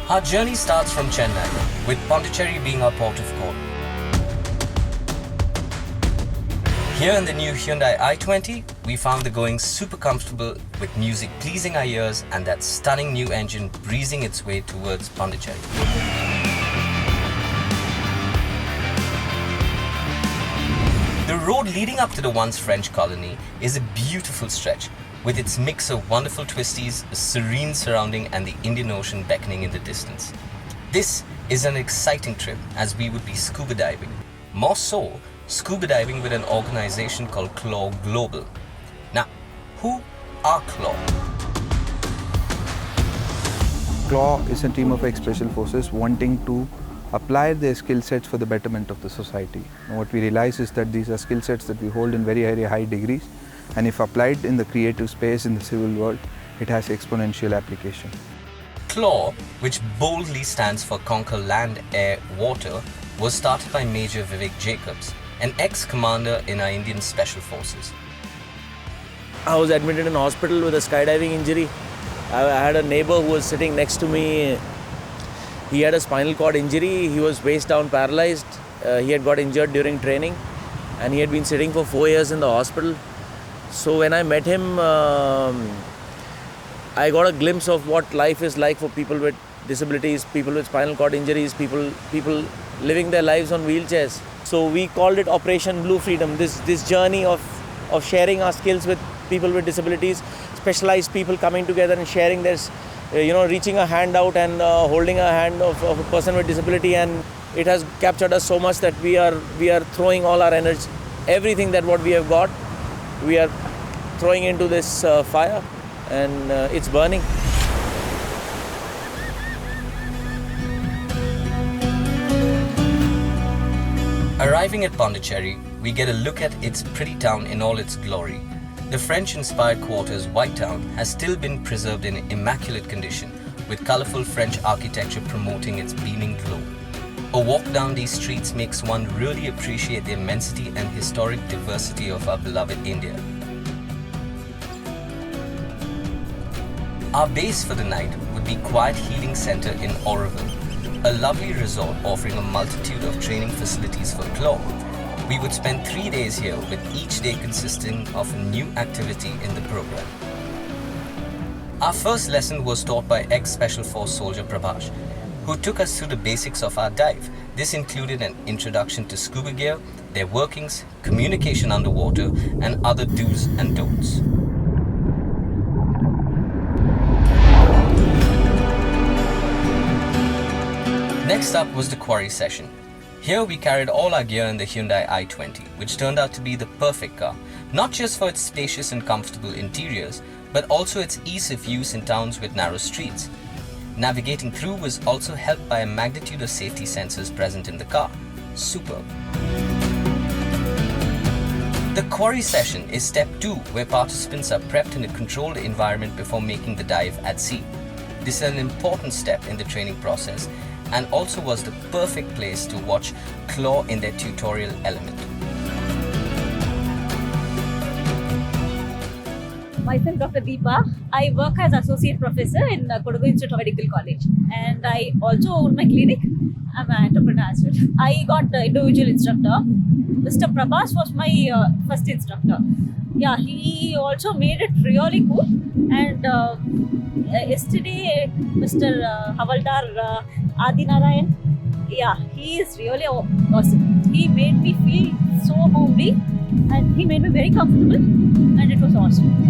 Our journey starts from Chennai, with Puducherry being our port of call. Here in the new Hyundai i20, we found the going super comfortable with music pleasing our ears and that stunning new engine breezing its way towards Puducherry. The road leading up to the once French colony is a beautiful stretch with its mix of wonderful twisties, a serene surrounding and the Indian Ocean beckoning in the distance. This is an exciting trip as we would be scuba diving. More so, scuba diving with an organization called C.L.A.W Global. Now, who are C.L.A.W? C.L.A.W is a team of ex-special forces wanting to apply their skill sets for the betterment of the society. And what we realize is that these are skill sets that we hold in very, very high degrees, and if applied in the creative space in the civil world, it has exponential application. C.L.A.W, which boldly stands for Conquer Land, Air, Water, was started by Major Vivek Jacobs, an ex-commander in our Indian Special Forces. I was admitted in hospital with a skydiving injury. I had a neighbor who was sitting next to me. He had a spinal cord injury. He was waist down paralyzed. He had got injured during training and he had been sitting for 4 years in the hospital. So when I met him, I got a glimpse of what life is like for people with disabilities, people with spinal cord injuries, people living their lives on wheelchairs. So we called it Operation Blue Freedom, this journey of sharing our skills with people with disabilities, specialized people coming together and sharing their, reaching a hand out and holding a hand of a person with disability, and it has captured us so much that we are throwing all our energy, everything that what we have got, we are throwing into this fire, and it's burning. Arriving at Puducherry, we get a look at its pretty town in all its glory. The French-inspired quarters White Town has still been preserved in immaculate condition, with colourful French architecture promoting its beaming glow. A walk down these streets makes one really appreciate the immensity and historic diversity of our beloved India. Our base for the night would be Quiet Healing Centre in Auroville, a lovely resort offering a multitude of training facilities for C.L.A.W. We would spend 3 days here, with each day consisting of a new activity in the program. Our first lesson was taught by ex-Special Force soldier Prabhash, who took us through the basics of our dive. This included an introduction to scuba gear, their workings, communication underwater, and other do's and don'ts. Next up was the Quarry Session. Here we carried all our gear in the Hyundai i20, which turned out to be the perfect car, not just for its spacious and comfortable interiors, but also its ease of use in towns with narrow streets. Navigating through was also helped by a magnitude of safety sensors present in the car. Superb. The Quarry Session is step 2, where participants are prepped in a controlled environment before making the dive at sea. This is an important step in the training process, and also was the perfect place to watch C.L.A.W in their tutorial element. Myself, Dr. Deepa. I work as Associate Professor in Kodagu Institute of Medical College, and I also own my clinic. I'm an entrepreneur as well. I got individual instructor. Mr. Prabhas was my first instructor. Yeah, he also made it really good. And yesterday, Mr. Havaldar Adinarayan, yeah, he is really awesome. He made me feel so homely, and he made me very comfortable, and it was awesome.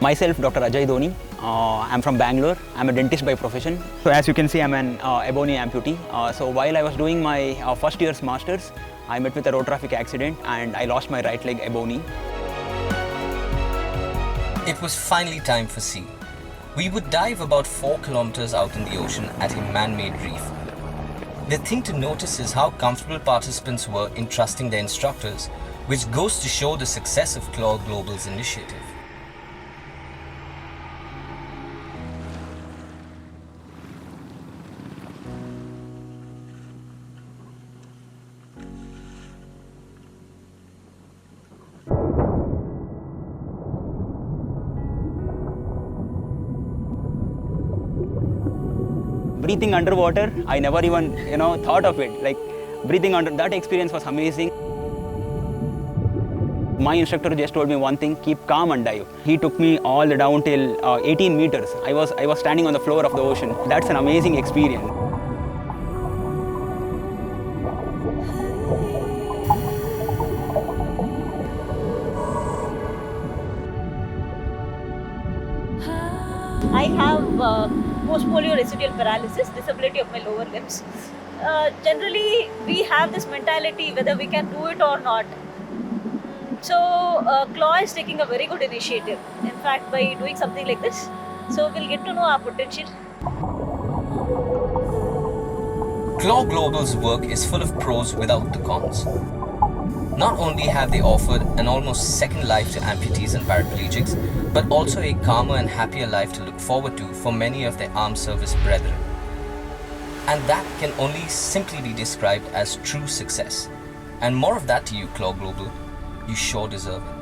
Myself, Dr. Ajay Dhoni. I'm from Bangalore. I'm a dentist by profession. So as you can see, I'm an ebony amputee. So while I was doing my first year's masters, I met with a road traffic accident and I lost my right leg ebony. It was finally time for sea. We would dive about 4 kilometers out in the ocean at a man-made reef. The thing to notice is how comfortable participants were in trusting their instructors, which goes to show the success of C.L.A.W Global's initiative. breathing underwater, I never even, thought of it. Like breathing under, that experience was amazing. My instructor just told me one thing: keep calm and dive. He took me all the down till 18 meters. I was standing on the floor of the ocean. That's an amazing experience. I have post-polio residual paralysis, disability of my lower limbs. Generally, we have this mentality whether we can do it or not. So, C.L.A.W is taking a very good initiative. In fact, by doing something like this, so we'll get to know our potential. C.L.A.W Global's work is full of pros without the cons. Not only have they offered an almost second life to amputees and paraplegics, but also a calmer and happier life to look forward to for many of their armed service brethren. And that can only simply be described as true success. And more of that to you, C.L.A.W Global. You sure deserve it.